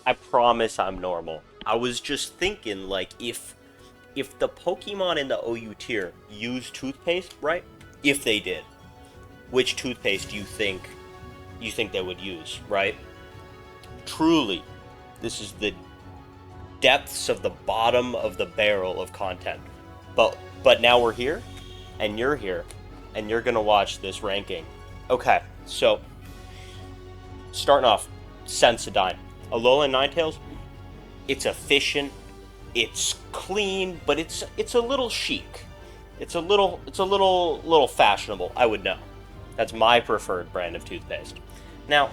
I promise I'm normal. I was just thinking, like, if the Pokemon in the OU tier use toothpaste, right? If they did, which toothpaste do you think they would use, right? Truly, this is the depths of the bottom of the barrel of content. But now we're here, and you're here, and you're gonna watch this ranking. Okay, so starting off, Sensodyne. Alolan Ninetales, it's efficient, it's clean, but it's a little chic. It's a little fashionable, I would know. That's my preferred brand of toothpaste. Now,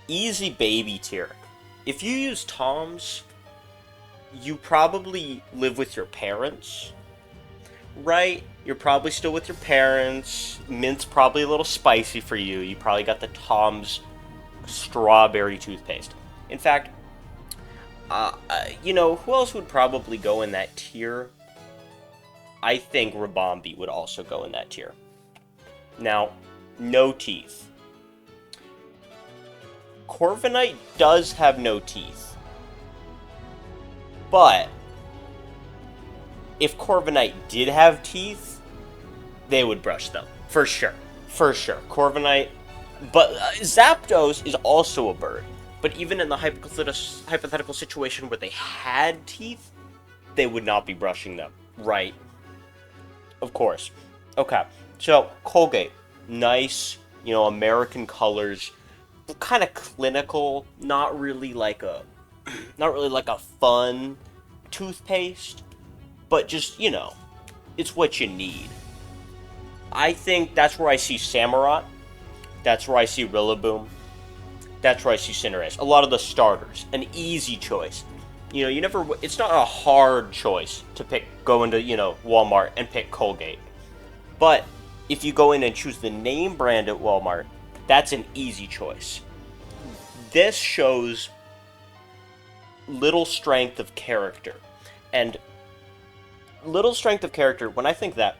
easy baby tier. If you use Tom's, you probably live with your parents, right? You're probably still with your parents. Mint's probably a little spicy for you. You probably got the Tom's strawberry toothpaste. In fact, who else would probably go in that tier? I think Rabombi would also go in that tier. Now, no teeth. Corviknight does have no teeth. But if Corviknight did have teeth, they would brush them. For sure. For sure. Corviknight. But Zapdos is also a bird. But even in the hypothetical situation where they had teeth, they would not be brushing them. Right. Of course. Okay. So, Colgate. Nice, American colors. Kind of clinical. Not really like a fun toothpaste. But just, it's what you need. I think that's where I see Samurott. That's where I see Rillaboom. That's where I see Cinderace. A lot of the starters. An easy choice. It's not a hard choice to go into, Walmart and pick Colgate. But if you go in and choose the name brand at Walmart, that's an easy choice. This shows little strength of character. And little strength of character, when I think that,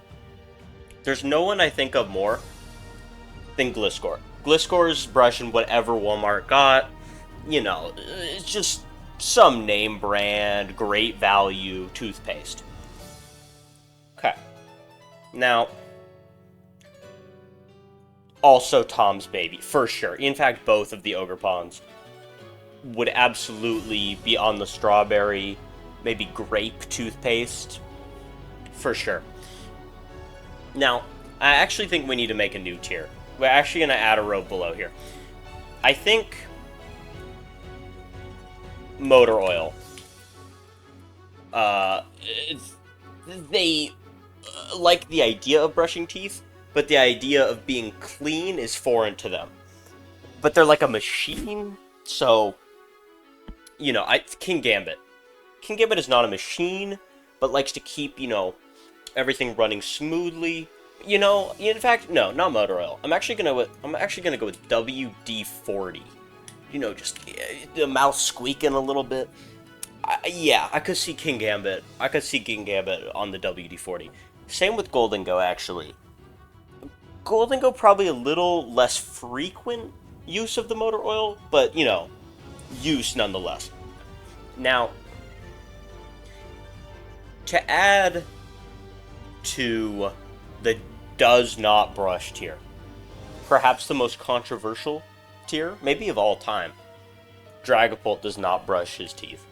there's no one I think of more than Gliscor. Gliscor's brushing whatever Walmart got. It's just some name brand, great value toothpaste. Okay. Now, also Tom's Baby, for sure. In fact, both of the Ogerpons would absolutely be on the strawberry, maybe grape toothpaste. For sure. Now, I actually think we need to make a new tier. We're actually going to add a row below here. I think motor oil. They like the idea of brushing teeth, but the idea of being clean is foreign to them. But they're like a machine, so, King Gambit. King Gambit is not a machine, but likes to keep, everything running smoothly. In fact, no, not motor oil. I'm actually gonna go with WD-40. Just the mouth squeaking a little bit. I could see King Gambit. I could see King Gambit on the WD-40. Same with Golden Go, actually. Golden Go probably a little less frequent use of the motor oil, but use nonetheless. Now, to add to the does not brush tier, perhaps the most controversial tier, maybe of all time, Dragapult does not brush his teeth.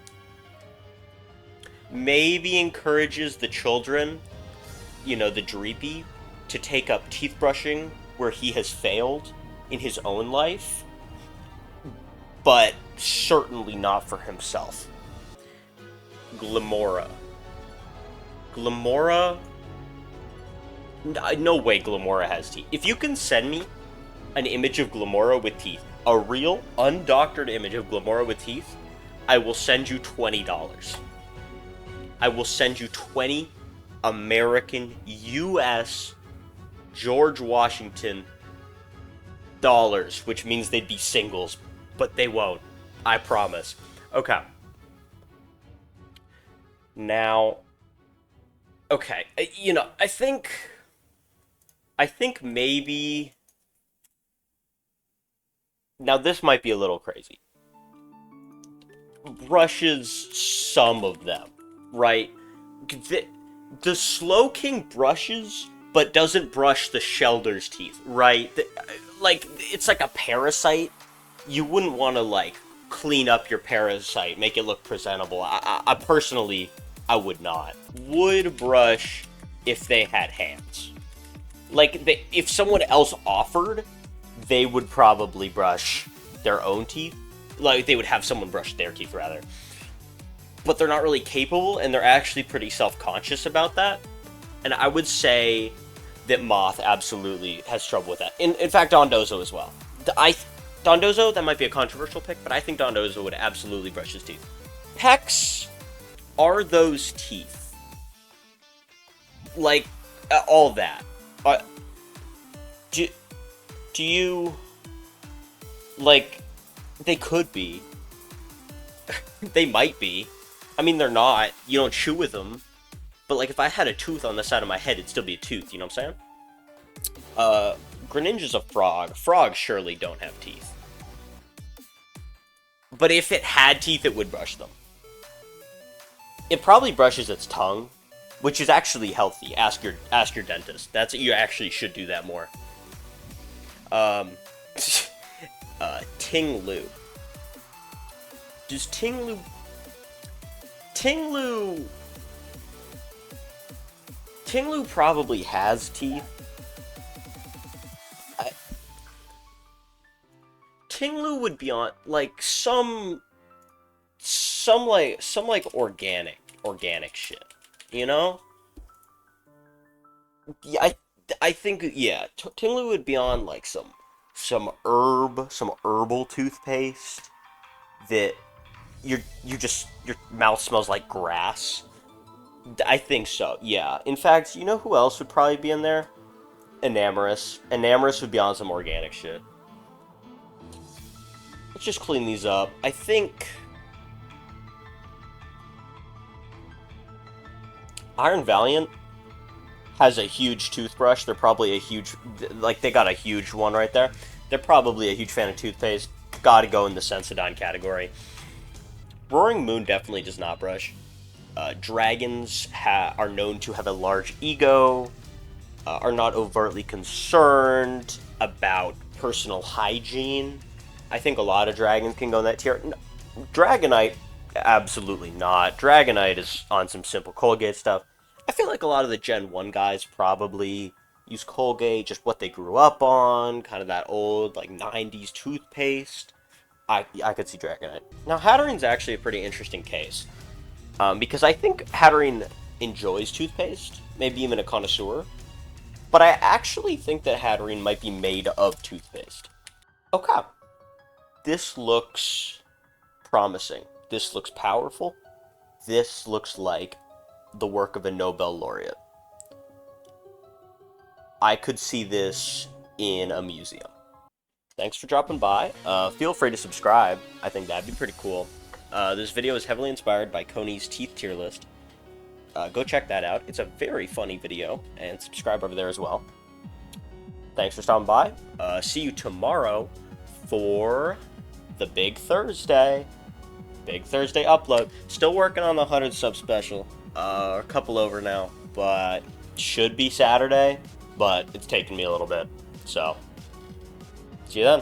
Maybe encourages the children, the Dreepy, to take up teeth brushing where he has failed in his own life, but certainly not for himself. Glamora. No way Glamora has teeth. If you can send me an image of Glamora with teeth, a real, undoctored image of Glamora with teeth, I will send you $20. I will send you 20 American, U.S., George Washington dollars, which means they'd be singles, but they won't. I promise. Okay. Now, okay, I think maybe... Now, this might be a little crazy. brushes some of them, right? The Slow King brushes, but doesn't brush the Shelder's teeth, right? Like, it's like a parasite. You wouldn't want to, like, clean up your parasite, make it look presentable. I personally, I would not. Would brush if they had hands. Like, if someone else offered, they would probably brush their own teeth. Like, they would have someone brush their teeth, rather. But they're not really capable, and they're actually pretty self-conscious about that. And I would say that Moth absolutely has trouble with that. In fact, Dondozo as well. Dondozo, that might be a controversial pick, but I think Dondozo would absolutely brush his teeth. Pecs are those teeth. Like, all that. Do you... Like, they could be. They might be. I mean, they're not. You don't chew with them. But, like, if I had a tooth on the side of my head, it'd still be a tooth, you know what I'm saying? Greninja's a frog. Frogs surely don't have teeth. But if it had teeth, it would brush them. It probably brushes its tongue, which is actually healthy. Ask your dentist. You actually should do that more. Ting-Lu. Does Ting-Lu... Ting-Lu probably has teeth. Ting-Lu would be on, like, some organic shit, you know? Yeah, I think, yeah, Ting-Lu would be on, like, some herbal toothpaste that your mouth smells like grass. I think so, yeah. In fact, you know who else would probably be in there? Enamorous. Enamorous would be on some organic shit. Let's just clean these up. I think... Iron Valiant has a huge toothbrush. They're probably a huge... Like, they got a huge one right there. They're probably a huge fan of toothpaste. Gotta go in the Sensodyne category. Roaring Moon definitely does not brush. Dragons are known to have a large ego, are not overtly concerned about personal hygiene. I think a lot of dragons can go in that tier. No, Dragonite, absolutely not. Dragonite is on some simple Colgate stuff. I feel like a lot of the Gen 1 guys probably use Colgate, just what they grew up on, kind of that old, like, 90s toothpaste. I could see Dragonite. Now, Hattering's actually a pretty interesting case. Because I think Hatterene enjoys toothpaste, maybe even a connoisseur, but I actually think that Hatterene might be made of toothpaste. Okay. This looks promising. This looks powerful. This looks like the work of a Nobel laureate. I could see this in a museum. Thanks for dropping by. Feel free to subscribe. I think that'd be pretty cool. This video is heavily inspired by Coney's Teeth Tier List. Go check that out. It's a very funny video, and subscribe over there as well. Thanks for stopping by. See you tomorrow for the Big Thursday. Big Thursday upload. Still working on the 100 sub special. A couple over now, but should be Saturday, but it's taking me a little bit. So, see you then.